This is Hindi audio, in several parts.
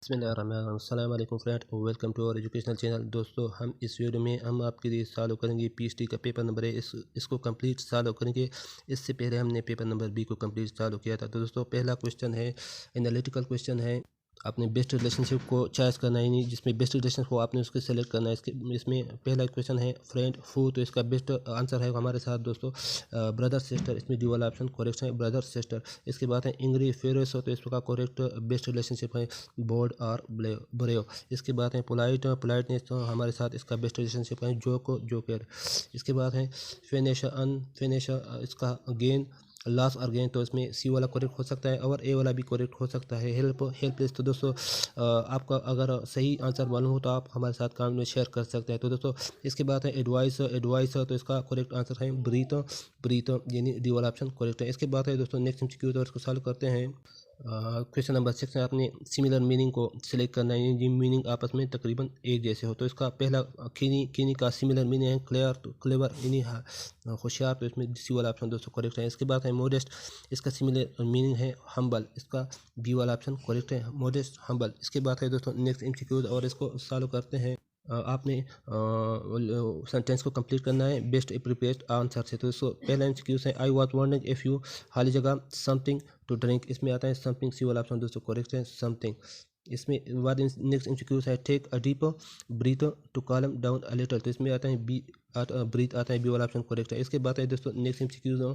अस्सलाम वालेकुम friend, welcome to our educational channel. दोस्तों, हम इस वीडियो में हम आपके लिए सॉल्व करेंगे पीएचडी का पेपर नंबर है। इसको कंप्लीट सॉल्व करेंगे। इससे पहले हमने पेपर नंबर बी को कंप्लीट सॉल्व किया था। तो दोस्तों, पहला क्वेश्चन है, एनालिटिकल क्वेश्चन है। आपने बेस्ट रिलेशनशिप को चॉइस करना है, जिसमें बेस्ट रिलेशनशिप को आपने उसको सेलेक्ट करना है। इसमें पहला क्वेश्चन है फ्रेंड फू, तो इसका बेस्ट आंसर है हमारे साथ दोस्तों ब्रदर सिस्टर। इसमें डी वाला ऑप्शन करेक्ट है, ब्रदर सिस्टर। इसके बाद है इंग्री फेरोस, तो इसका करेक्ट बेस्ट रिलेशनशिप है बोर्ड और ब्रेव। इसके बाद है पोलाइटनेस, तो हमारे साथ इसका बेस्ट रिलेशनशिप है जोकर। इसके बाद है फिनिश, इसका गेन लॉस और गेन, तो इसमें सी वाला करेक्ट हो सकता है और ए वाला भी करेक्ट हो सकता है। हेल्पलेस, तो दोस्तों आपका अगर सही आंसर मालूम हो तो आप हमारे साथ कमेंट में शेयर कर सकते हैं। तो दोस्तों, इसके बाद है एडवाइस, तो इसका करेक्ट आंसर है ब्रीथ, यानी डी वाला ऑप्शन करेक्ट है। इसके बाद है दोस्तों नेक्स्ट एमसीक्यू, तो इसको सॉल्व करते हैं। क्वेश्चन नंबर 6 में आपने सिमिलर मीनिंग को सिलेक्ट करना है, जिन मीनिंग आपस में तकरीबन एक जैसे हो। तो इसका पहला कीनी का सिमिलर मीनिंग है क्लेवर, यानी होशियार, तो इसमें सी वाला ऑप्शन दोस्तों करेक्ट है। इसके बाद है मोडेस्ट, इसका सिमिलर मीनिंग है हम्बल, इसका बी वाला ऑप्शन करेक्ट है, मोडेस्ट हम्बल। इसके बाद है दोस्तों नेक्स्ट एमसीक्यूज, और इसको सॉल्व करते हैं। आपने सेंटेंस को कंप्लीट करना है बेस्ट एप्रोप्रिएट आंसर से। तो इसको पहला एमसीक्यूज है, I was wondering if you खाली जगह समथिंग टू ड्रिंक। इसमें आता है समथिंग, सी वाला ऑप्शन दोस्तों करेक्ट है, समथिंग। इसमें बाद नेक्स्ट एमसीक्यूज है, take a deep breath to calm down a little. तो इसमें आता है बी ब्रीथ आता है, बी वाला ऑप्शन करेक्ट है। इसके बाद है दोस्तों next MCQs, a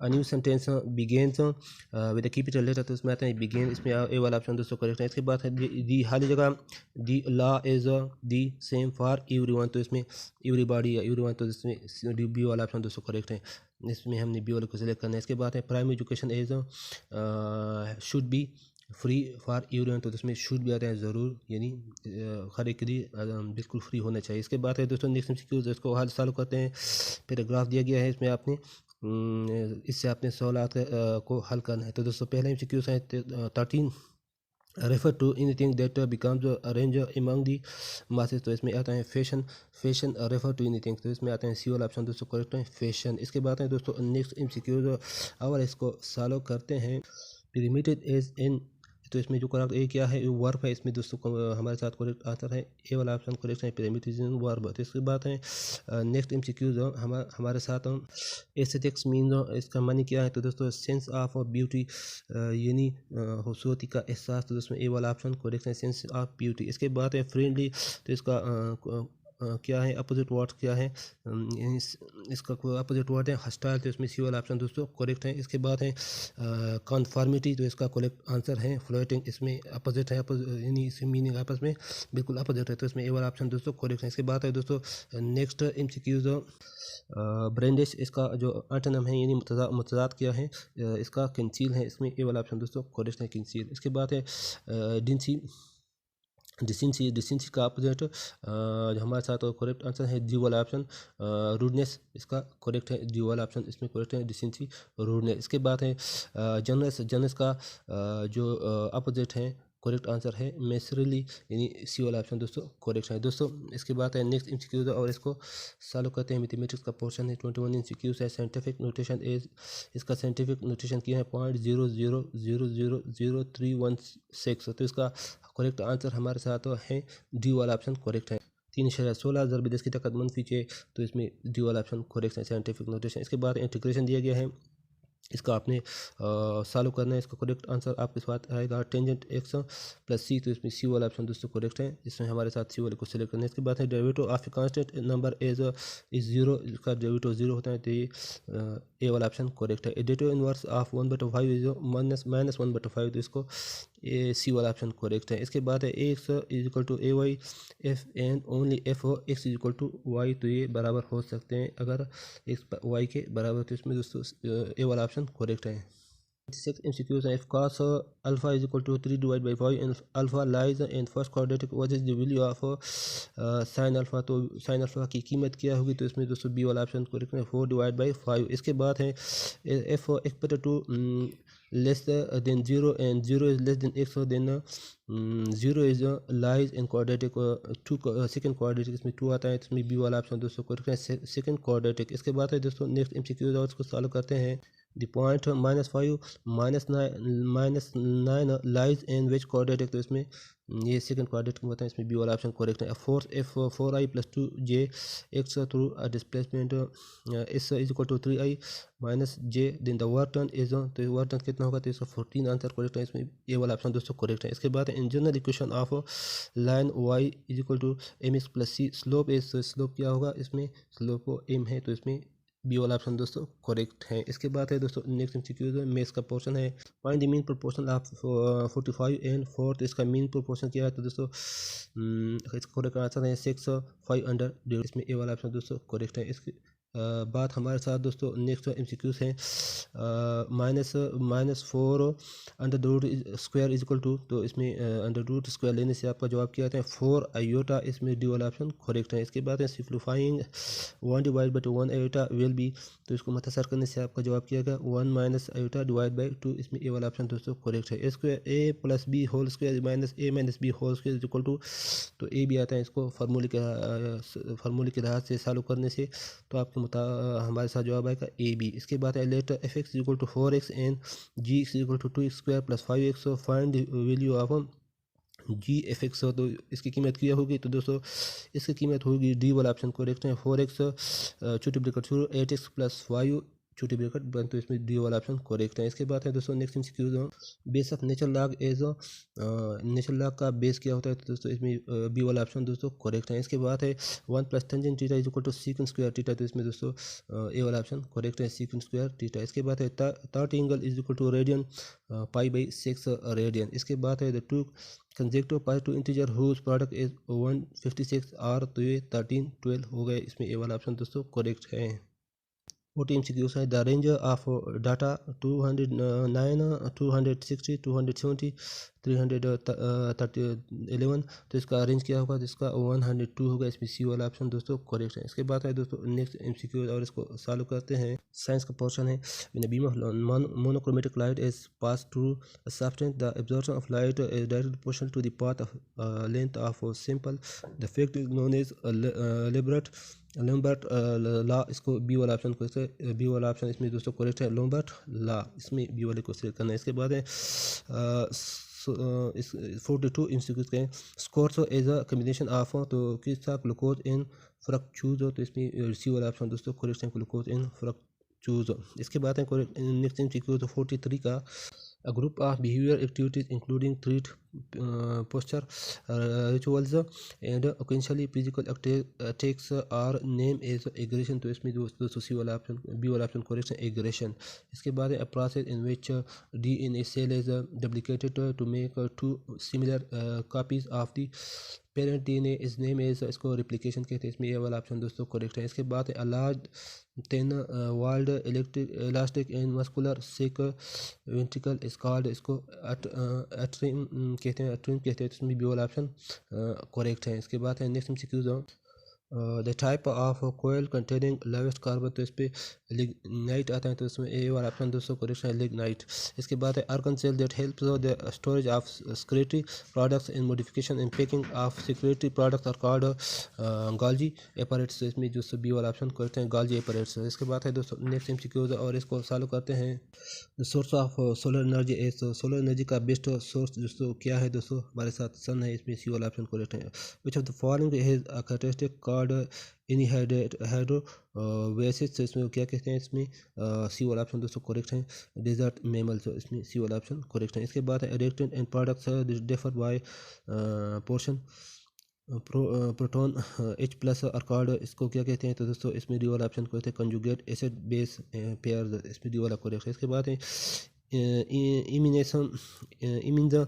new sentence begins with a capital letter. तो इसमें आता है बिगेन, इसमें ए वाला ऑप्शन दोस्तों करेक्ट है। इसके बाद है दी खाली जगह the law is the same for everyone. तो इसमें एवरीबॉडी या एवरीवन, तो इसमें बी वाला ऑप्शन दोस्तों करेक्ट है। इसमें हमने बी वाले को सिलेक्ट करना है। इसके बाद है primary education is should be free for everyone. तो इसमें शुड भी आता है ज़रूर, यानी हर एक के लिए बिल्कुल फ्री होना चाहिए। इसके बाद है दोस्तों नेक्स्ट एमसीक्यूज, इसको हल सॉल्व करते हैं। पैराग्राफ दिया गया है, इसमें आपने इससे आपने सवालात को हल करना है। तो दोस्तों पहला एमसीक्यूज है 13, refer to anything that becomes arrange among the masses. तो इसमें आता है फैशन रेफर टू एनीथिंग। तो इसमें आता है सी वाला ऑप्शन दोस्तों करेक्ट है, फैशन। इसके बाद है दोस्तों नेक्स्ट एमसीक्यूज, और इसको सॉल्व करते हैं। पिरामिड एज इन, तो इसमें जो करेक्ट ए क्या है, वर्ब है। इसमें दोस्तों हमारे साथ करेक्ट आंसर है ए वाला ऑप्शन करेक्ट है, पिरामिड इज इन वर्ब। तो इसके बाद है नेक्स्ट एमसीक्यूज, हमारे साथ एस्थेटिक्स मीन, इसका मानी क्या है। तो दोस्तों सेंस ऑफ ब्यूटी, यानी खूबसूरती का एहसास। तो दोस्तों ए वाला ऑप्शन करेक्ट है, सेंस ऑफ ब्यूटी। इसके बाद है फ्रेंडली, तो इसका क्या है अपोजिट वर्ड क्या है, इसका अपोजिट वर्ड है हॉस्टाइल। तो इसमें सी वाला ऑप्शन दोस्तों करेक्ट है। इसके बाद है कॉन्फॉर्मिटी, तो इसका करेक्ट आंसर है फ्लोटिंग। इसमें अपोजिट है, यानी इसकी मीनिंग आपस में बिल्कुल अपोजिट है। तो इसमें ए वाला ऑप्शन दोस्तों करेक्ट है। इसके बाद है दोस्तों नेक्स्ट एमसीक्यूज, ब्रेंडिश, इसका जो एंटोनिम है, यानी मुतजाद क्या है, इसका कंसील है। इसमें ए वाला ऑप्शन दोस्तों करेक्ट है, कंसील। इसके बाद है डिसेंसी का अपोजिट हमारे साथ करेक्ट आंसर है डी वाला ऑप्शन रूडनेस। इसका करेक्ट है डी वाला ऑप्शन, इसमें करेक्ट है डिसेंसी, रूडनेस। इसके बाद है जनरस का जो अपोजिट है करेक्ट आंसर है मैसरली, यानी सी वाला ऑप्शन दोस्तों करेक्ट है। दोस्तों इसके बाद है नेक्स्ट एमसीक्यूज, और इसको सॉल्व करते हैं। मैथमेटिक्स का पोर्शन है, 21 एमसीक्यूज है। साइंटिफिक नोटेशन इज, इसका साइंटिफिक नोटेशन क्या है, 0.000316। तो इसका करेक्ट आंसर हमारे साथ है डी वाला ऑप्शन करेक्ट है। 3.16 ज़रब 10 की ताकत -6, तो इसमें डी वाला ऑप्शन करेक्ट है, साइंटिफिक नोटेशन। इसके बाद इंटीग्रेशन दिया गया है, इसका आपने सॉल्व करना है। इसका करेक्ट आंसर आपके साथ आएगा टेंजेंट एक्स प्लस सी। तो इसमें सी वाला ऑप्शन दोस्तों करेक्ट है, इसमें हमारे साथ सी वाले को सिलेक्ट करना है। इसके बाद है derivative of a constant number is 0, इसका डेरिवेटिव 0 होता है, तो ये ए वाला ऑप्शन करेक्ट है। डेरिवेटिव इनवर्स ऑफ 1/5 इज -1/5, तो इसको ए सी वाला ऑप्शन करेक्ट है। इसके बाद है X is equal to A Y if and only if हो X is equal to Y. तो ये बराबर हो सकते हैं अगर एक्स वाई के बराबर, तो इसमें दोस्तों ए वाला ऑप्शन करेक्ट है। 6 MCQs हैं। If cos alpha is equal to 3/5 and alpha lies in first quadratic, what is the value of sin alpha? तो sin alpha की कीमत क्या होगी, तो इसमें दोस्तों बी वाला ऑप्शन करेक्ट है, 4/5। इसके बाद है f equal to less than 0 and 0 is less than x, then 0 is lies in quadratic 2 second quadratic, इसमें 2 आता है, इसमें बी वाला ऑप्शन दोस्तों करेक्ट है, सेकेंड क्वाड्रेटिक। इसके बाद है दोस्तों नेक्स्ट MCQs, और इसको सॉल्व करते हैं। The point -5 -9 lies in which quadratic? तो इसमें ये सेकंड क्वाड्रेटिक में बताएं, इसमें बी वाला ऑप्शन करेक्ट है। Fourth F 4i + 2j x through displacement is is equal to 3i minus J, then the work done is, तो वर्क डन कितना होगा, तो इसका 14 आंसर करेक्ट है। इसमें ए वाला ऑप्शन दोस्तों करेक्ट है। इसके बाद in general equation of line y is equal to mx + c, slope is, slope क्या होगा, इसमें स्लोप को m है, तो इसमें बी वाला ऑप्शन दोस्तों करेक्ट है। इसके बाद है दोस्तों नेक्स्ट एमसीक्यू है, मैथ्स का पोर्शन है। Find the mean proportion of 45 and 4, इसका मीन प्रोपोर्शन क्या है, तो दोस्तों इसका करेक्ट आंसर है 6/500, इसमें ए वाला ऑप्शन दोस्तों करेक्ट है। इसके बात हमारे साथ दोस्तों नेक्स्ट एमसीक्यूज हैं। -4 √² इज इक्वल टू, तो इसमें √² लेने से आपका जवाब क्या आता है 4 आयोटा, इसमें डी वाला ऑप्शन करेक्ट है। इसके बाद है सिम्प्लीफाइंग 1 divide by 1 iota will be, तो इसको मथसर करने से आपका जवाब क्या आएगा 1 माइनस आयोटा डिवाइड बाई 2, इसमें ए वाला ऑप्शन दोस्तों करेक्ट है। A square a + b whole square minus a - b whole square is equal to, तो ए भी आता है, इसको फार्मूले के लिहाज से सॉल्व करने से तो आपके हमारे साथ जवाब आएगा ए बी। इसके बाद है let F X equal to 4x and G X equal to 2x² + 5x, find the value of G F X, तो इसकी कीमत क्या होगी, तो दोस्तों इसकी कीमत होगी डी वाला ऑप्शन करेक्ट है 4x छोटी ब्रैकेट शुरू 8x + 5 छोटी ब्रैकेट बन, तो इसमें डी वाला ऑप्शन करेक्ट है। इसके बाद है दोस्तों next MCQs base of natural log as, natural log का बेस क्या होता है, तो दोस्तों इसमें बी वाला ऑप्शन दोस्तों करेक्ट है। इसके बाद है 1 + tangent theta is equal to secant square theta, तो इसमें दोस्तों ए वाला ऑप्शन करेक्ट है सीकेंट स्क्वायर थीटा। इसके बाद है third angle is equal to radian π/6 radian. इसके बाद है the two consecutive positive integer whose product is 156 are, तो ये 13 12 हो गए, इसमें ए वाला ऑप्शन दोस्तों करेक्ट है। 40 MCQs है। द रेंज ऑफ डाटा 209 260 270 311, तो इसका रेंज क्या होगा, तो इसका 102 होगा, इसमें सी वाला ऑप्शन दोस्तों करेक्ट है। इसके बाद है दोस्तों नेक्स्ट MCQ और इसको सॉल्व करते हैं। साइंस का पोर्शन है। When a beam of monochromatic light is pass through a substance, the absorption of light is directly proportional to the path of length of sample, the fact is known as Lambert law, इसको बी वाला ऑप्शन को, बी वाला ऑप्शन इसमें दोस्तों करेक्ट है लैम्बर्ट लॉ, इसमें बी वाले को सिलेक्ट करना है। इसके बाद है इस 42 इंस्टीट्यूट के scores as a combination of, तो किसका ग्लूकोज इन फ्रक्चूज, तो इसमें सी वाला ऑप्शन दोस्तों करेक्ट है ग्लूकोज इन फ्रक्चूज। इसके बाद है नेक्स्ट इंस्टीट्यूट 43 का a group of behavior activities including threat, posture, rituals and occasionally physical attacks are named as aggression, तो इसमें दोस्तों सी वाला ऑप्शन बी वाला ऑप्शन करेक्ट है एग्रेशन। इसके बाद है a process in which DNA cell is duplicated to make two similar copies of the parent DNA इस नेम एज, इसको रिप्लिकेशन कहते हैं, इसमें ये वाला ऑप्शन दोस्तों करेक्ट है। इसके बाद है a large ten walled elastic and muscular sick ventricle is called, इसको एट्रिम कहते हैं, एट्रिम कहते हैं, इसमें भी वाला ऑप्शन करेक्ट है। इसके बाद है next MCQs the type of coal containing lowest carbon, तो इस पर लिग्नाइट आता है, तो इसमें ए वाला ऑप्शन दोस्तों करेक्ट है लिग्नाइट। इसके बाद है organ cell that helps the storage of security products in modification and packing of security products are called Golgi apparatus, तो इसमें जो बी वाला ऑप्शन करते हैं गॉल्जी एपरेट्स। इसके बाद है दोस्तों नेक्स्ट एमसीक्यूज और इसको सॉल्व करते हैं। The source of solar energy as, solar energy का बेस्ट सोर्स दोस्तों क्या है, दोस्तों हमारे साथ सन है, इसमें सी वाला ऑप्शन करेक्ट है। Which of the following has a characteristic called anhydrobiosis, तो इसमें क्या कहते हैं, इसमें सी वाला ऑप्शन दोस्तों करेक्ट है डेजर्ट मेमल, तो इसमें सी वाला ऑप्शन करेक्ट है। इसके बाद है reactant and products differ by portion, proton H+ और कार्ड, इसको क्या कहते हैं, तो दोस्तों इसमें डी वाला ऑप्शन कहते हैं कंजुगेट एसिड बेस पेयर, इसमें डी वाला करेक्ट है। इसके बाद है amination amine the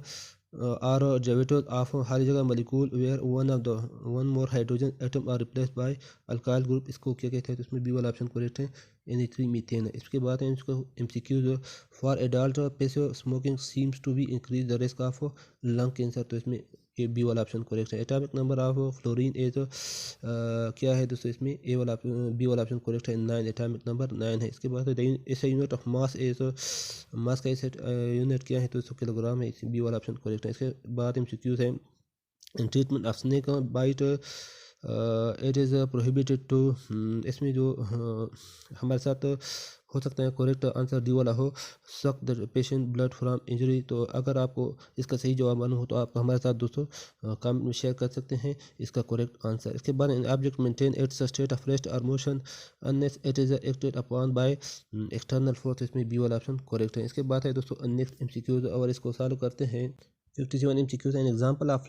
are derivative of हर जगह molecule where one more hydrogen atom are replaced by alkyl group, इसको क्या कहते हैं, तो इसमें बी वाला ऑप्शन करेक्ट है NH3 मीथेन। इसके बाद है इसको MCQ for adult passive smoking seems to be increase the risk of lung cancer, तो इसमें ए बी वाला ऑप्शन करेक्ट है। Atomic number of fluorine as क्या है दोस्तों, इसमें ए वाला बी वाला ऑप्शन करेक्ट है 9, एटॉमिक नंबर 9 है। इसके बाद ऐसा यूनिट ऑफ मास एज, मास का ऐसे यूनिट क्या है, तो 100 किलोग्राम है, बी वाला ऑप्शन करेक्ट है। इसके बाद MCQ है treatment of snake bite it is prohibited to, इसमें जो हमारे साथ हो सकता है करेक्ट आंसर डी वाला हो, suck the patient blood from injury. तो अगर आपको इसका सही जवाब मालूम हो तो आप हमारे साथ दोस्तों कमेंट में शेयर कर सकते हैं इसका करेक्ट आंसर। इसके बाद object maintain its state of rest और motion unless it is acted upon by external force, इसमें बी वाला ऑप्शन करेक्ट है। इसके बाद है दोस्तों नेक्स्ट एमसीक्यूज और इसको सॉल्व करते हैं। 57 MCQs an example of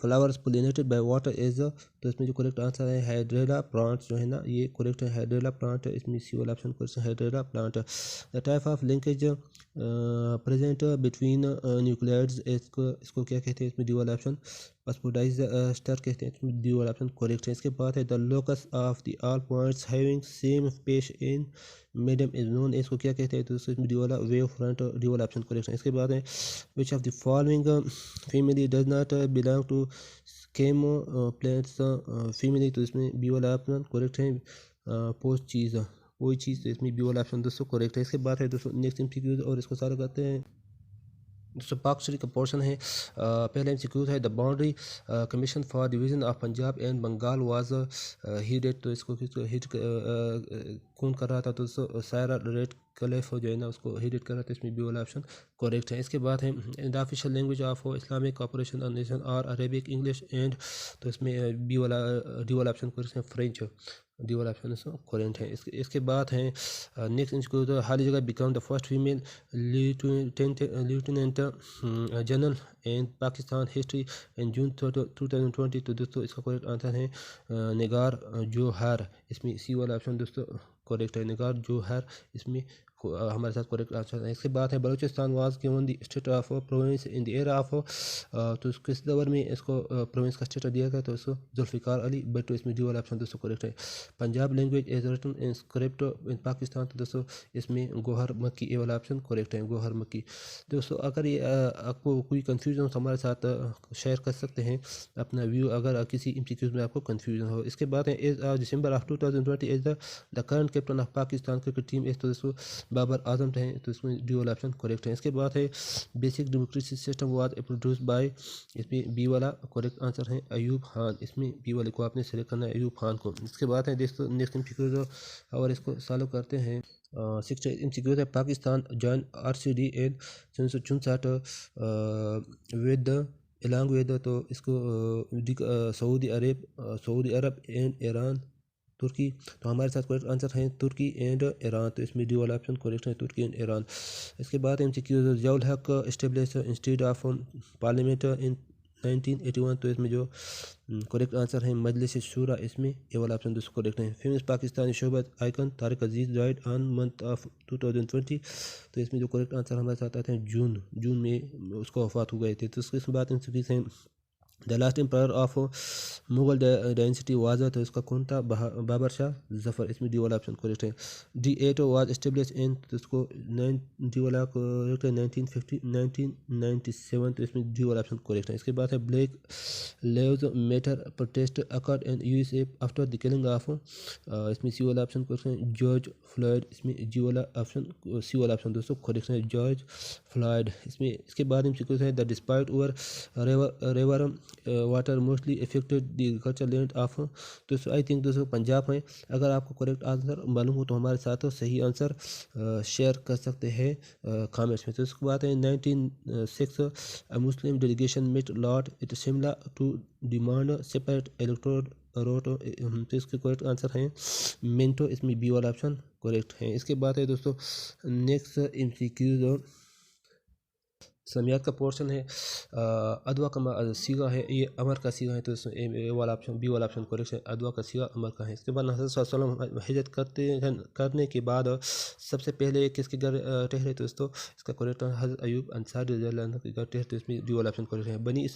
flowers pollinated by water is, तो इसमें जो करेक्ट आंसर है हाइड्रेला प्लांट जो है ना, ये करेक्ट है हाइड्रेला प्लांट, इसमें सी वाला option question hydrilla plant. The type of linkage present between nuclides, इसको क्या कहते हैं, इसमें डी वाला ऑप्शन फॉस्फोडाइज स्टर कहते हैं, इसमें डी वाला ऑप्शन करेक्ट है। इसके बाद है the locus of the all points having same पेश इन मीडियम इज नोन, इसको क्या कहते हैं, तो इसमें डी वाला वेव फ्रंट, डी वाला ऑप्शन करेक्ट है। इसके बाद है which of the following family does not belong to chemo plates family, तो इसमें बी वाला ऑप्शन करेक्ट है। पोस्ट चीज़ कोई चीज़, तो इसमें बी वाला ऑप्शन दोस्तों करेक्ट है। इसके बाद है दोस्तों नेक्स्ट एमसीक्यूज और इसको सॉल्व करते हैं। दोस्तों पाकस्ट्री का पोर्शन है। पहले एमसीक्यूज है the boundary commission for division of Punjab and Bengal was headed, तो इसको हिट कौन कर रहा था, तो दोस्तों सायरा रेड कलेफ जो है ना उसको हिडेट कर रहा था, इसमें बी वाला ऑप्शन करेक्ट है। इसके बाद है the official language of Islamic cooperation of nation और अरेबिक इंग्लिश एंड, तो इसमें डी वाला ऑप्शन करेक्ट है फ्रेंच, डी वाला ऑप्शन करेक्ट है। इसके बाद है नेक्स्ट इसको तो हाल ही जगह become the first female lieutenant general in Pakistan history in June 2020, तो दोस्तों इसका करेक्ट आंसर है निगार जोहर, इसमें सी वाला ऑप्शन दोस्तों करेक्ट है, निगार जोहर, इसमें हमारे साथ करेक्ट आंसर है। इसके बाद है Balochistan was given the state of province in the era of, तो किस दौर में इसको प्रोविंस का स्टेटस दिया गया, तो इसको जुल्फ़िकार अली भुट्टो, इसमें डी वाला ऑप्शन दोस्तों करेक्ट है। Punjab language is written in script in Pakistan, तो दोस्तों इसमें गोहर मक्की, ए वाला ऑप्शन करेक्ट है, गोहर मक्की। दोस्तों अगर ये आपको कोई कन्फ्यूजन हो तो हमारे साथ शेयर कर सकते हैं अपना व्यू, अगर किसी एमसीक्यूज में आपको कन्फ्यूजन हो। इसके बाद है is December of 2020 is the current captain of Pakistan cricket team is, तो दोस्तों बाबर आजम हैं, तो इसमें डी वाला ऑप्शन करेक्ट है। इसके बाद है basic democracy system was introduce by, इसमें बी वाला करेक्ट आंसर है अयूब खान, इसमें बी वाले को आपने सेलेक्ट करना है अयूब खान को। इसके बाद है दोस्तों नेक्स्ट एमसीक्यू और इसको सॉल्व करते हैं। 6 एमसीक्यू है Pakistan join RCD in 1964 with along with, तो इसको सऊदी अरब एंड ईरान तुर्की, तो हमारे साथ करेक्ट आंसर है तुर्की एंड ईरान, तो इसमें डी वाला ऑप्शन करेक्ट है तुर्की एंड ईरान। इसके बाद एमसीक्यू ज़ियाउल हक establish institute of parliament in 1981, तो इसमें जो करेक्ट आंसर है मजलिस शूरा, इसमें ए वाला ऑप्शन दोस्तों करेक्ट है। Famous Pakistani showbiz icon Tariq Aziz died on month of 2020, तो इसमें जो करेक्ट आंसर हमारे साथ आते हैं जून में उसको वफात हो गए थे। तो इसके बाद एमसीक्यू हैं the last empire of Mughal dynasty was, तो इसका कौन था, बाबर शाह जफ़र, इसमें डी वाला ऑप्शन करेक्ट है। D8 वाज एस्टेब्लिश इन, तो इसको डी वाला करेक्ट है 1997, तो इसमें डी वाला ऑप्शन करेक्ट है। इसके बाद है black lives matter protest occurred in USA after the killing of, इसमें सी वाला ऑप्शन करेक्ट है जॉर्ज फ्लॉयड, इसमें जी वाला ऑप्शन सी वाला ऑप्शन दोस्तों करेक्ट है जॉर्ज फ्लॉयड। इसके बाद एमसीक्यू है the dispute over river water mostly affected the culture land of, तो आई थिंक दोस्तों पंजाब है। अगर आपको करेक्ट आंसर मालूम हो तो हमारे साथ सही आंसर शेयर कर सकते हैं कमेंट्स में। तो इसके बाद है 1906 Muslim delegation met lord at Shimla to demand separate electoral rote, तो इसके करेक्ट आंसर है मिंटो, इसमें बी वाला ऑप्शन करेक्ट है। इसके बाद है दोस्तों नेक्स्ट एमसीक्यूज इस्लामियात का पोर्शन है। अदवा का सीगा है, ये अमर का सीगा है, तो ए वाला ऑप्शन बी वाला ऑप्शन करेक्ट है, अदवा का सीगा अमर का है। इसके बाद हज़रत सल्लल्लाहु अलैहि वसल्लम हिजरत करने के बाद सबसे पहले किसके घर ठहरे, तो दोस्तों इसका करेक्ट हज़रत अयूब अंसारी रज़ियल्लाहु अन्हु के घर ठहरे, तो इसमें डी वाला ऑप्शन करेक्ट है। बनी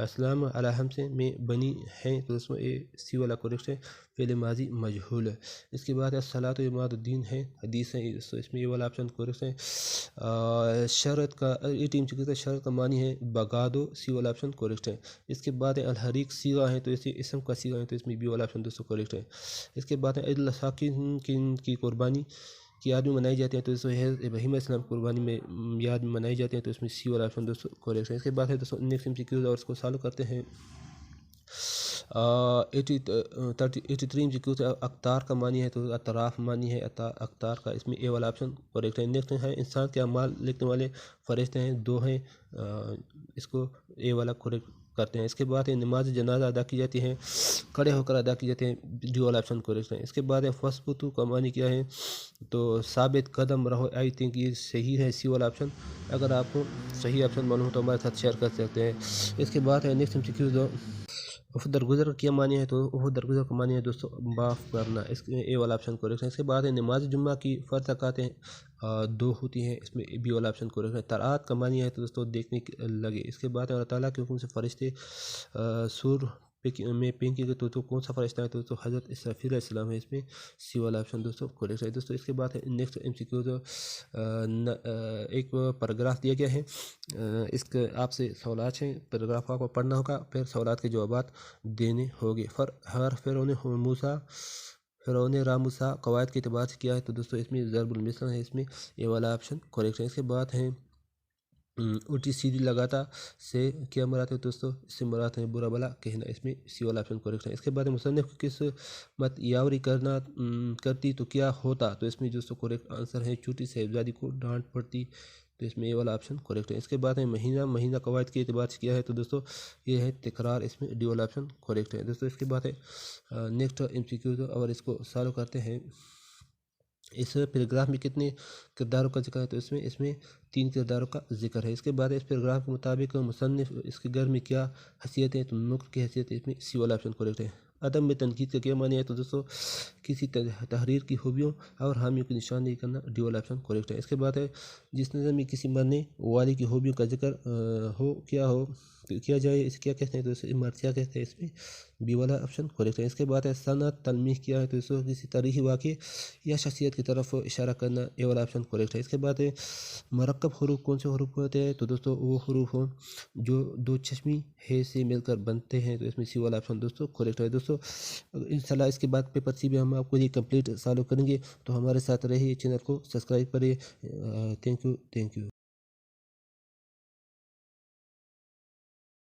अस्लाम अला हमसे में बनी हैं, तो इसमें ए सी वाला करेक्ट है, फ़िल माजी मजहूल है। इसके बाद सलात इमादुद्दीन है, हदीस है, तो इसमें ये वाला ऑप्शन करेक्ट है। शरत का टीम चुकी शरत का मानी है बगादो, सी वाला ऑप्शन करेक्ट है। इसके बाद अल हरीक सीगा है, तो इसे इसम का सीगा है, तो इसमें बी वाला ऑप्शन दोस्तों करेक्ट है। इसके बाद ईद साकिन की कुर्बानी की याद में मनाई जाती है, तो इसमें इब्राहीम अलैहिस्सलाम कुर्बानी में याद में मनाई जाती है, तो इसमें सी वाला ऑप्शन दोस्तों करेक्ट है। इसके बाद है दोस्तों नेक्स्ट एमसीक्यूज और इसको सॉल्व करते हैं। 83 MCQ से अख्तार का मानी है तो अतराफ मानी है अख्तार का, इसमें ए वाला ऑप्शन करेक्ट है। नेक्स्ट है इंसान के अमाल लिखने वाले फरिश्ते हैं, 2 हैं, इसको ए वाला करेक्ट करते हैं। इसके बाद नमाज जनाजा अदा की जाती है, खड़े होकर अदा की जाती है, डी वाला ऑप्शन करेक्ट है। इसके बाद फसबुतु का मानी क्या है तो साबित कदम रहो, आई थिंक ये सही है, सी वाला ऑप्शन। अगर आपको सही ऑप्शन मालूम हो तो हमारे साथ शेयर कर सकते हैं। इसके बाद है नेक्स्ट MCQ दो, उफ दरगुजर का क्या मानी है तो उफ दरगुजर का मानी है दोस्तों माफ़ करना, इसके ए वाला ऑप्शन करेक्ट है। इसके बाद है नमाज जुम्मा की फ़र्ज रकातें 2 होती हैं, इसमें बी वाला ऑप्शन करेक्ट है। तरात का मानी है तो दोस्तों देखने लगे। इसके बाद अल्लाह ताला के हुक्म से फरिश्ते सूर में पेंकेंगे तो कौन सा फरिश्ता है तो हज़रत इसराफील अलैहिस्सलाम है, इसमें सी वाला ऑप्शन दोस्तों करेक्ट है। दोस्तों इसके बाद है नेक्स्ट MCQ जो एक पैराग्राफ दिया गया है, इसके आपसे सवालात हैं, पैराग्राफ आपको पढ़ना होगा, फिर सवालात के जवाबात देने होंगे। फ़िरौन रामूसा कवायद के अतबार से किया है तो दोस्तों इसमें ज़रबुल मिसल है, इसमें ये वाला ऑप्शन करेक्ट है। इसके बाद है उल्टी सीधी लगाता से क्या मुराद है दोस्तों, इससे मुराद है बुरा भला कहना, इसमें सी वाला ऑप्शन करेक्ट है। इसके बाद मुसन्निफ को किस मत यावरी करती तो क्या होता तो इसमें दोस्तों करेक्ट आंसर है छोटी साहिबजादी को डांट पड़ती, तो इसमें ये वाला ऑप्शन करेक्ट है। इसके बाद है महीना कवायद के एतबार से किया है तो दोस्तों ये है तकरार, इसमें डी वाला ऑप्शन करेक्ट है। दोस्तों इसके बाद है नेक्स्ट MCQ और इसको सॉल्व करते हैं। इस पैराग्राफ में कितने किरदारों का जिक्र है तो इसमें 3 किरदारों का जिक्र है। इसके बाद इस पैराग्राफ के मुताबिक मुसन्निफ इसके घर में क्या हैसियत है तो नुक्र की हैसियत है, इसमें सी वाला ऑप्शन करेक्ट है। अदम में तनकीद का क्या मानी है तो दोस्तों किसी तहरीर की खूबियों और हामियों की निशानदेही करना, डी वाला ऑप्शन करेक्ट है। इसके बाद है जिस नज़र में किसी मरने वाले की खूबियों का जिक्र हो किया जाए इसे क्या कहते हैं तो इसे मर्सिया कहते हैं, इसमें बी वाला ऑप्शन करेक्ट है। इसके बाद है सनत तलमीह किया है तो इसको किसी तारीखी वाक़े या शख्सियत की तरफ इशारा करना, ए वाला ऑप्शन करेक्ट है। इसके बाद है मरकब हरूफ कौन से हरूफ होते हैं तो दोस्तों वो हरूफ हो जो 2 चश्मी है से मिलकर बनते हैं, तो इसमें सी वाला ऑप्शन दोस्तों करेक्ट है। दोस्तों इंशाल्लाह इसके बाद पेपर सी भी हम आपको ये कंप्लीट सॉल्व करेंगे, तो हमारे साथ रहिए, चैनल को सब्सक्राइब करिए। Thank you.